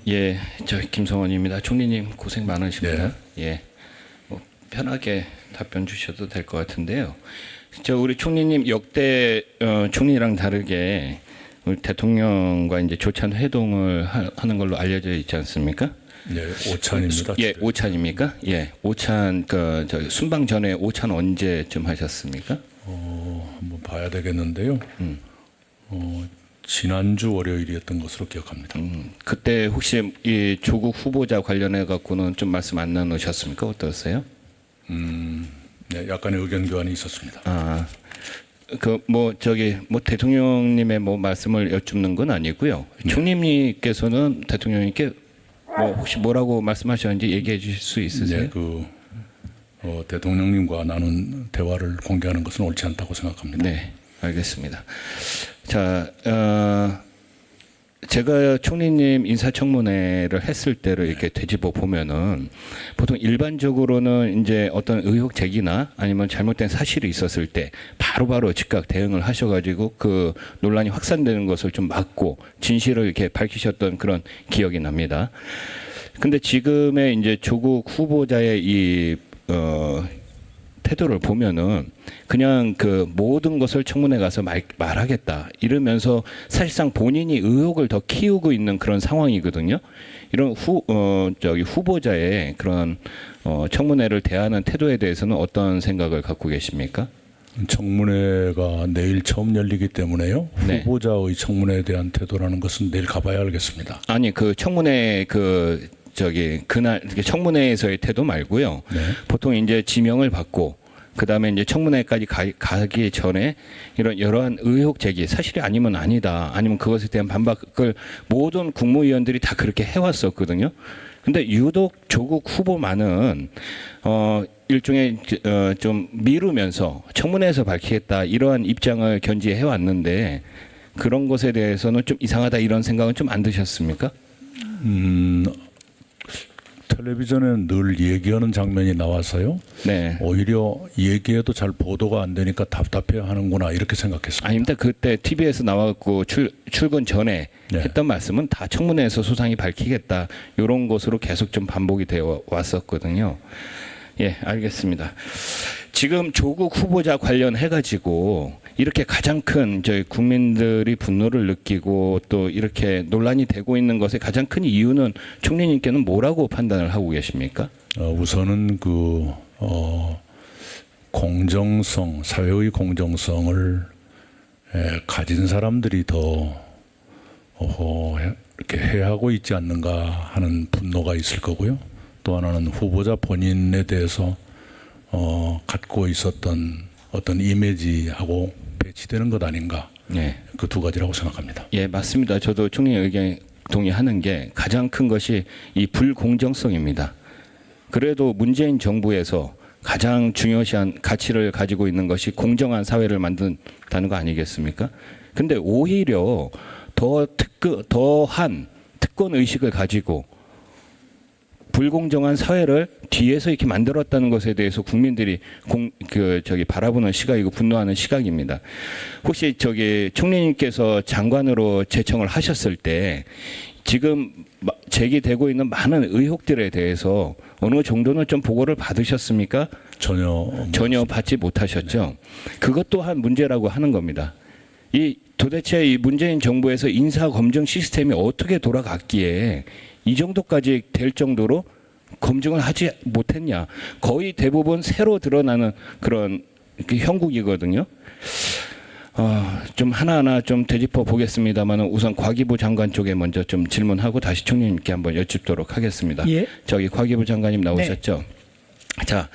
예, 저 김성원입니다. 총리님 고생 많으십니다. 네. 예, 뭐 편하게 답변 주셔도 될 것 같은데요. 저 우리 총리님 역대 총리랑 다르게 우리 대통령과 이제 조찬 회동을 하는 걸로 알려져 있지 않습니까? 네, 오찬입니다. 예, 오찬입니까? 예, 오찬 저 순방 전에 오찬 언제쯤 하셨습니까? 한번 봐야 되겠는데요. 지난주 월요일이었던 것으로 기억합니다. 그때 혹시 이 조국 후보자 관련해 갖고는 좀 말씀 안 나누셨습니까? 어떠세요? 네, 약간의 의견 교환이 있었습니다. 아, 대통령님의 뭐 말씀을 여쭙는 건 아니고요. 총리님께서는 대통령님께 뭐 혹시 뭐라고 말씀하셨는지 얘기해 주실 수 있으세요? 네, 대통령님과 나눈 대화를 공개하는 것은 옳지 않다고 생각합니다. 네, 알겠습니다. 자, 제가 총리님 인사청문회를 했을 때를 이렇게 되짚어 보면은 보통 일반적으로는 이제 어떤 의혹 제기나 아니면 잘못된 사실이 있었을 때 바로바로 즉각 대응을 하셔가지고 그 논란이 확산되는 것을 좀 막고 진실을 이렇게 밝히셨던 그런 기억이 납니다. 근데 지금의 이제 조국 후보자의 이 태도를 보면은 그냥 그 모든 것을 청문회 가서 말하겠다 이러면서 사실상 본인이 의혹을 더 키우고 있는 그런 상황이거든요. 이런 후보자의 그런 청문회를 대하는 태도에 대해서는 어떤 생각을 갖고 계십니까? 청문회가 내일 처음 열리기 때문에요. 네. 후보자의 청문회에 대한 태도라는 것은 내일 가봐야 알겠습니다. 아니 그 청문회 그날 청문회에서의 태도 말고요. 네. 보통 이제 지명을 받고 그다음에 이제 청문회까지 가기 전에 이런 여러한 의혹 제기 사실이 아니면 아니다 아니면 그것에 대한 반박을 모든 국무위원들이 다 그렇게 해왔었거든요. 근데 유독 조국 후보만은 일종의 좀 미루면서 청문회에서 밝히겠다 이러한 입장을 견지해 왔는데 그런 것에 대해서는 좀 이상하다 이런 생각은 좀 안 드셨습니까? 텔레비전에 늘 얘기하는 장면이 나와서요. 네. 오히려 얘기해도 잘 보도가 안 되니까 답답해하는구나 이렇게 생각했습니다. 아닙니다. 그때 TV에서 나와갖고 출근 전에 네. 했던 말씀은 다 청문회에서 소상히 밝히겠다 이런 것으로 계속 좀 반복이 되어 왔었거든요. 예, 알겠습니다. 지금 조국 후보자 관련해가지고 이렇게 가장 큰 저희 국민들이 분노를 느끼고 또 이렇게 논란이 되고 있는 것의 가장 큰 이유는 총리님께는 뭐라고 판단을 하고 계십니까? 우선은 공정성, 사회의 공정성을 가진 사람들이 더 이렇게 해하고 있지 않는가 하는 분노가 있을 거고요. 또 하나는 후보자 본인에 대해서 갖고 있었던 어떤 이미지하고 배치되는 것 아닌가. 네. 그 두 가지라고 생각합니다. 예, 맞습니다. 저도 총리의 의견에 동의하는 게 가장 큰 것이 이 불공정성입니다. 그래도 문재인 정부에서 가장 중요시한 가치를 가지고 있는 것이 공정한 사회를 만든다는 거 아니겠습니까? 근데 오히려 더한 특권 의식을 가지고 불공정한 사회를 뒤에서 이렇게 만들었다는 것에 대해서 국민들이 바라보는 시각이고 분노하는 시각입니다. 혹시 총리님께서 장관으로 제청을 하셨을 때 지금 제기되고 있는 많은 의혹들에 대해서 어느 정도는 좀 보고를 받으셨습니까? 전혀 받지 못하셨죠. 그것 또한 문제라고 하는 겁니다. 도대체 이 문재인 정부에서 인사 검증 시스템이 어떻게 돌아갔기에 이 정도까지 될 정도로 검증을 하지 못했냐. 거의 대부분 새로 드러나는 그런 형국이거든요. 좀 하나하나 좀 되짚어 보겠습니다만 우선 과기부 장관 쪽에 먼저 좀 질문하고 다시 총리님께 한번 여쭙도록 하겠습니다. 예. 과기부 장관님 나오셨죠? 네. 자,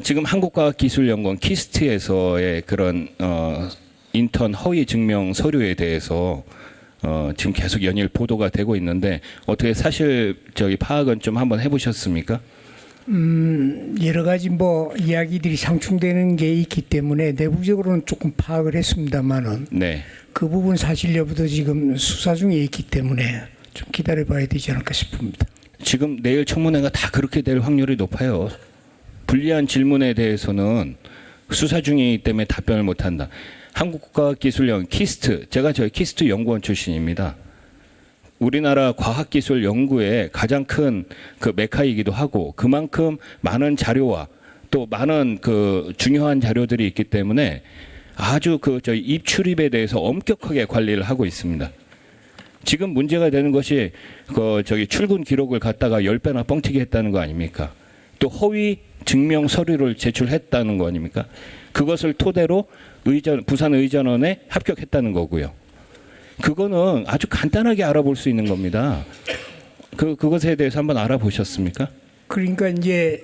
지금 한국과학기술연구원 키스트에서의 그런 인턴 허위 증명 서류에 대해서 지금 계속 연일 보도가 되고 있는데 어떻게 사실 파악은 좀 한번 해보셨습니까? 여러 가지 이야기들이 상충되는 게 있기 때문에 내부적으로는 조금 파악을 했습니다만은 네. 그 부분 사실 여부도 지금 수사 중에 있기 때문에 좀 기다려봐야 되지 않을까 싶습니다. 지금 내일 청문회가 다 그렇게 될 확률이 높아요. 불리한 질문에 대해서는 수사 중이기 때문에 답변을 못한다. 한국과학기술연구원 키스트, 제가 키스트 연구원 출신입니다. 우리나라 과학기술 연구의 가장 큰 그 메카이기도 하고 그만큼 많은 자료와 또 많은 그 중요한 자료들이 있기 때문에 아주 그 저희 입출입에 대해서 엄격하게 관리를 하고 있습니다. 지금 문제가 되는 것이 그 저기 출근 기록을 갖다가 10배나 뻥튀기 했다는 거 아닙니까? 또 허위 증명 서류를 제출했다는 거 아닙니까? 그것을 토대로 부산 의전원에 합격했다는 거고요. 그거는 아주 간단하게 알아볼 수 있는 겁니다. 그것에 대해서 한번 알아보셨습니까? 그러니까 이제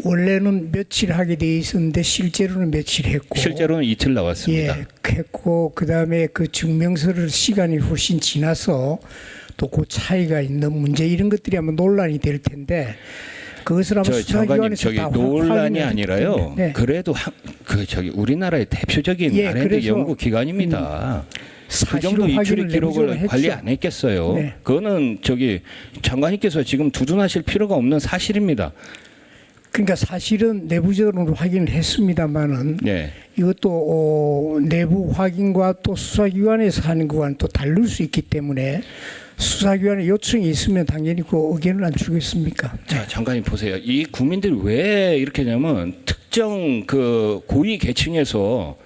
원래는 며칠 하게 돼 있었는데 실제로는 며칠 했고 실제로는 이틀 나왔습니다. 예, 했고 그다음에 그 증명서를 시간이 훨씬 지나서 또 그 차이가 있는 문제 이런 것들이 아마 논란이 될 텐데 그것을 아마 장관님 수사기관에서 저기 다 논란이 확인을 아니라요. 했기 때문에. 네. 그래도 저기 우리나라의 대표적인 예, R&D 그래서, 연구 기관입니다. 그 사실은 정도 입출입 확인을 기록을 내부적으로 관리 했죠. 안 했겠어요. 네. 그거는 저기 장관님께서 지금 두둔하실 필요가 없는 사실입니다. 그러니까 사실은 내부적으로 확인을 했습니다만은 네. 이것도 내부 확인과 또 수사기관에서 하는 거와는 또 다를 수 있기 때문에 수사기관의 요청이 있으면 당연히 그 의견을 안 주겠습니까? 자, 장관님 보세요. 이 국민들이 왜 이렇게 하냐면 특정 그 고위 계층에서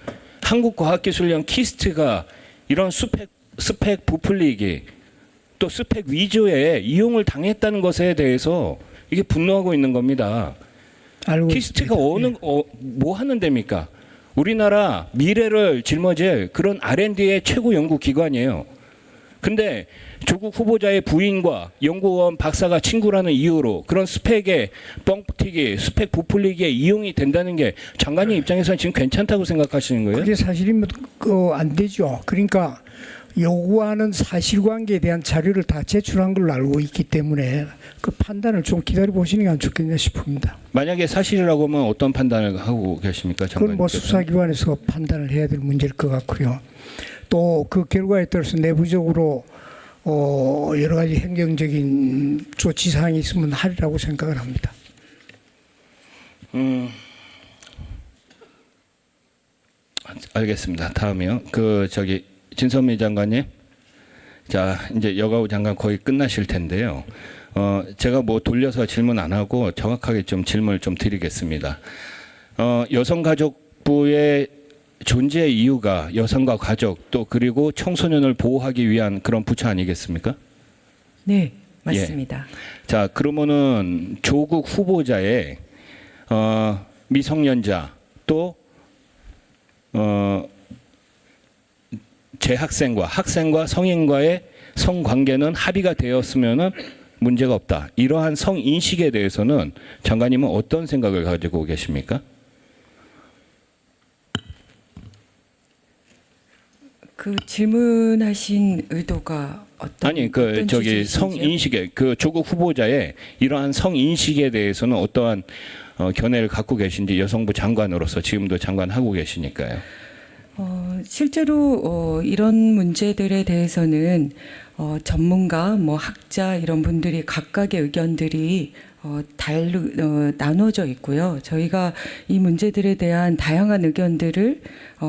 한국과학기술연 키스트가 이런 스펙 부풀리기 또 스펙 위조에 이용을 당했다는 것에 대해서 이게 분노하고 있는 겁니다. 알고 키스트가 있습니다. 뭐 하는 데입니까? 우리나라 미래를 짊어질 그런 R&D의 최고 연구 기관이에요. 근데 조국 후보자의 부인과 연구원 박사가 친구라는 이유로 그런 스펙에 뻥튀기, 스펙 부풀리기에 이용이 된다는 게 장관님 입장에서는 지금 괜찮다고 생각하시는 거예요? 그게 사실이면 안 되죠. 그러니까 요구하는 사실관계에 대한 자료를 다 제출한 걸로 알고 있기 때문에 그 판단을 좀 기다려 보시는 게 안 좋겠냐 싶습니다. 만약에 사실이라고 하면 어떤 판단을 하고 계십니까, 그건 뭐 장관님께서? 수사기관에서 판단을 해야 될 문제일 것 같고요. 또 그 결과에 따라서 내부적으로 여러 가지 행정적인 조치 사항이 있으면 하리라고 생각을 합니다. 알겠습니다. 다음이요. 저기 진선미 장관님, 자 이제 여가부 장관 거의 끝나실 텐데요. 제가 뭐 돌려서 질문 안 하고 정확하게 좀 질문을 좀 드리겠습니다. 여성가족부의 존재 이유가 여성과 가족 또 그리고 청소년을 보호하기 위한 그런 부처 아니겠습니까? 네, 맞습니다. 자 그러면은 조국 후보자의 미성년자 또 재학생과 학생과 성인과의 성관계는 합의가 되었으면은 문제가 없다. 이러한 성인식에 대해서는 장관님은 어떤 생각을 가지고 계십니까? 그 질문하신 의도가 아니 어떤 저기 취지이신지요? 성인식에 그 조국 후보자의 이러한 성인식에 대해서는 어떠한 견해를 갖고 계신지 여성부 장관으로서 지금도 장관하고 계시니까요. 실제로 이런 문제들에 대해서는 전문가, 뭐 학자 이런 분들이 각각의 의견들이 나눠져 있고요. 저희가 이 문제들에 대한 다양한 의견들을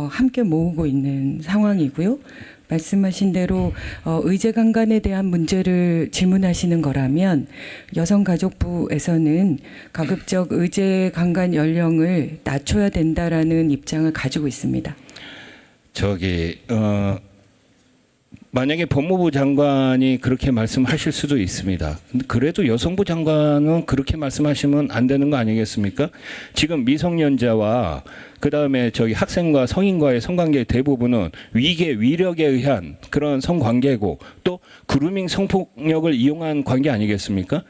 함께 모으고 있는 상황이고요. 말씀하신 대로 의제강간에 대한 문제를 질문하시는 거라면 여성가족부에서는 가급적 의제강간 연령을 낮춰야 된다라는 입장을 가지고 있습니다. 저기 만약에 법무부 장관이 그렇게 말씀하실 수도 있습니다. 근데 그래도 여성부 장관은 그렇게 말씀하시면 안 되는 거 아니겠습니까? 지금 미성년자와 그다음에 저기 학생과 성인과의 성관계의 대부분은 위력에 의한 그런 성관계고 또 그루밍 성폭력을 이용한 관계 아니겠습니까?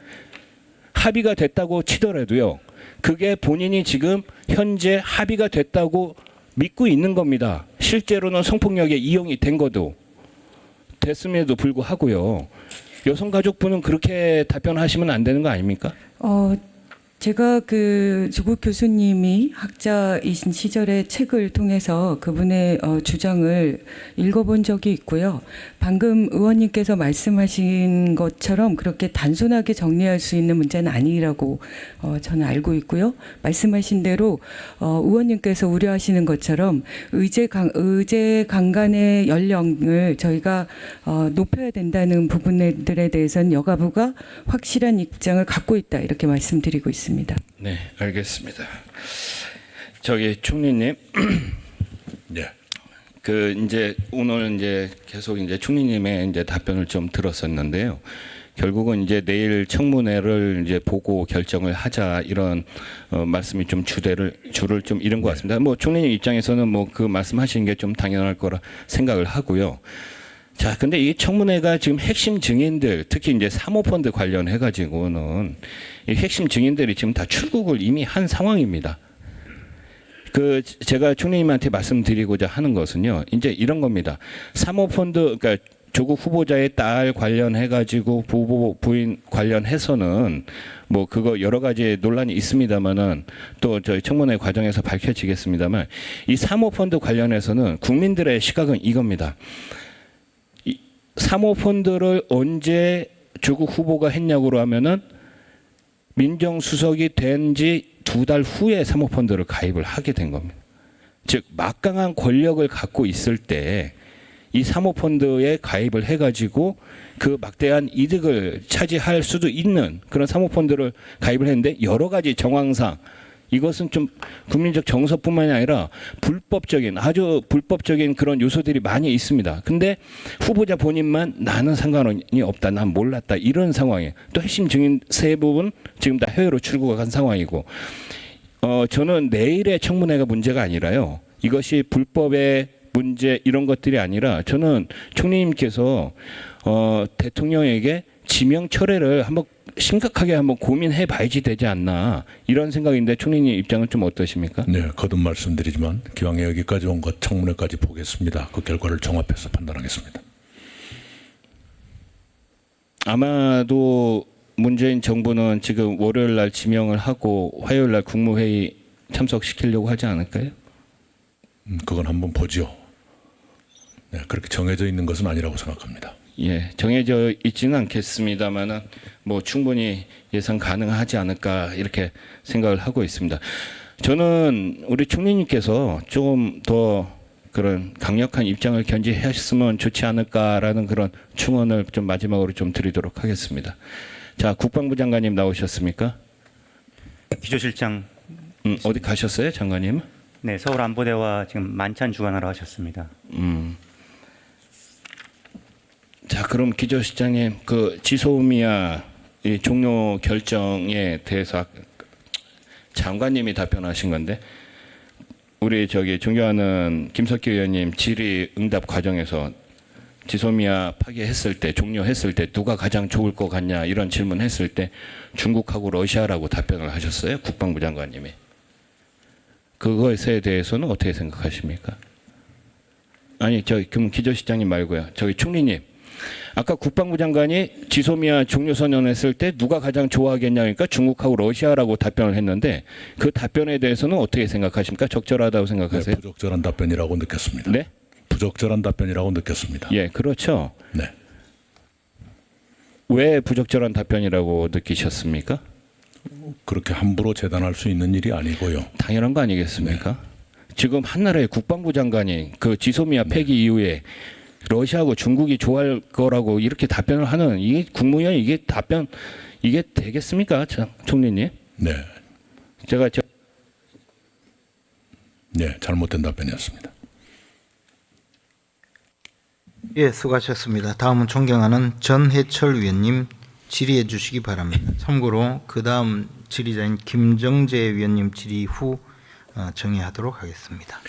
합의가 됐다고 치더라도요. 그게 본인이 지금 현재 합의가 됐다고 믿고 있는 겁니다. 실제로는 성폭력에 이용이 된 것도 됐음에도 불구하고요. 여성가족부는 그렇게 답변하시면 안 되는 거 아닙니까? 제가 그 조국 교수님이 학자이신 시절의 책을 통해서 그분의 주장을 읽어본 적이 있고요. 방금 의원님께서 말씀하신 것처럼 그렇게 단순하게 정리할 수 있는 문제는 아니라고 저는 알고 있고요. 말씀하신 대로 의원님께서 우려하시는 것처럼 의제 강간의 연령을 저희가 높여야 된다는 부분들에 대해서는 여가부가 확실한 입장을 갖고 있다 이렇게 말씀드리고 있습니다. 네, 알겠습니다. 저기 총리님, 네. 그 이제 오늘 이제 계속 이제 총리님의 이제 답변을 좀 들었었는데요. 결국은 이제 내일 청문회를 이제 보고 결정을 하자 이런 말씀이 좀 줄을 좀 잃은 것 같습니다. 뭐 총리님 입장에서는 뭐 그 말씀하시는 게 좀 당연할 거라 생각을 하고요. 자, 근데 이 청문회가 지금 핵심 증인들, 특히 이제 사모펀드 관련해 가지고는 이 핵심 증인들이 지금 다 출국을 이미 한 상황입니다. 그 제가 총리님한테 말씀드리고자 하는 것은요, 이제 이런 겁니다. 사모펀드, 그러니까 조국 후보자의 딸 관련해 가지고 부인 관련해서는 뭐 그거 여러 가지 논란이 있습니다만은 또 저희 청문회 과정에서 밝혀지겠습니다만 이 사모펀드 관련해서는 국민들의 시각은 이겁니다. 이 사모펀드를 언제 조국 후보가 했냐고 하면은 민정수석이 된 지 2달 후에 사모펀드를 가입을 하게 된 겁니다. 즉 막강한 권력을 갖고 있을 때 이 사모펀드에 가입을 해가지고 그 막대한 이득을 차지할 수도 있는 그런 사모펀드를 가입을 했는데 여러 가지 정황상 이것은 좀 국민적 정서뿐만이 아니라 불법적인 아주 불법적인 그런 요소들이 많이 있습니다. 근데 후보자 본인만 나는 상관이 없다, 난 몰랐다 이런 상황이에요. 또 핵심 증인 세 부분 지금 다 해외로 출국한 상황이고 저는 내일의 청문회가 문제가 아니라요. 이것이 불법의 문제 이런 것들이 아니라 저는 총리님께서 대통령에게 지명 철회를 한번 심각하게 한번 고민해 봐야지 되지 않나 이런 생각인데 총리님 입장은 좀 어떠십니까? 네, 거듭 말씀드리지만 기왕에 여기까지 온 것 청문회까지 보겠습니다. 그 결과를 종합해서 판단하겠습니다. 아마도 문재인 정부는 지금 월요일 날 지명을 하고 화요일 날 국무회의 참석시키려고 하지 않을까요? 그건 한번 보죠. 네, 그렇게 정해져 있는 것은 아니라고 생각합니다. 예, 정해져 있지는 않겠습니다만은 뭐 충분히 예상 가능하지 않을까 이렇게 생각을 하고 있습니다. 저는 우리 총리님께서 좀 더 그런 강력한 입장을 견지하셨으면 좋지 않을까라는 그런 충언을 좀 마지막으로 좀 드리도록 하겠습니다. 자, 국방부 장관님 나오셨습니까? 기조실장. 어디 가셨어요, 장관님? 네, 서울안보대와 지금 만찬 주관하러 하셨습니다. 자, 그럼 기조실장님 그 지소미아 이 종료 결정에 대해서 장관님이 답변하신 건데 우리 저기 존경하는 김석기 의원님 질의 응답 과정에서 지소미아 파기했을 때 종료했을 때 누가 가장 좋을 것 같냐 이런 질문했을 때 중국하고 러시아라고 답변을 하셨어요, 국방부 장관님이. 그것에 대해서는 어떻게 생각하십니까? 아니, 그럼 기조실장님 말고요. 저기 총리님. 아까 국방부 장관이 지소미아 종료선언했을 때 누가 가장 좋아하겠냐 그러니까 중국하고 러시아라고 답변을 했는데 그 답변에 대해서는 어떻게 생각하십니까? 적절하다고 생각하세요? 네, 부적절한 답변이라고 느꼈습니다. 네? 부적절한 답변이라고 느꼈습니다. 예, 그렇죠. 네. 왜 부적절한 답변이라고 느끼셨습니까? 그렇게 함부로 재단할 수 있는 일이 아니고요. 당연한 거 아니겠습니까? 지금 한나라의 국방부 장관이 그 지소미아 폐기 이후에 러시아하고 중국이 좋아할 거라고 이렇게 답변을 하는 이게 국무위원 이게 답변 이게 되겠습니까, 총리님? 네. 제가 네, 잘못된 답변이었습니다. 예, 수고하셨습니다. 다음은 존경하는 전해철 위원님 질의해 주시기 바랍니다. 참고로 그 다음 질의자인 김정재 위원님 질의 후 정의하도록 하겠습니다.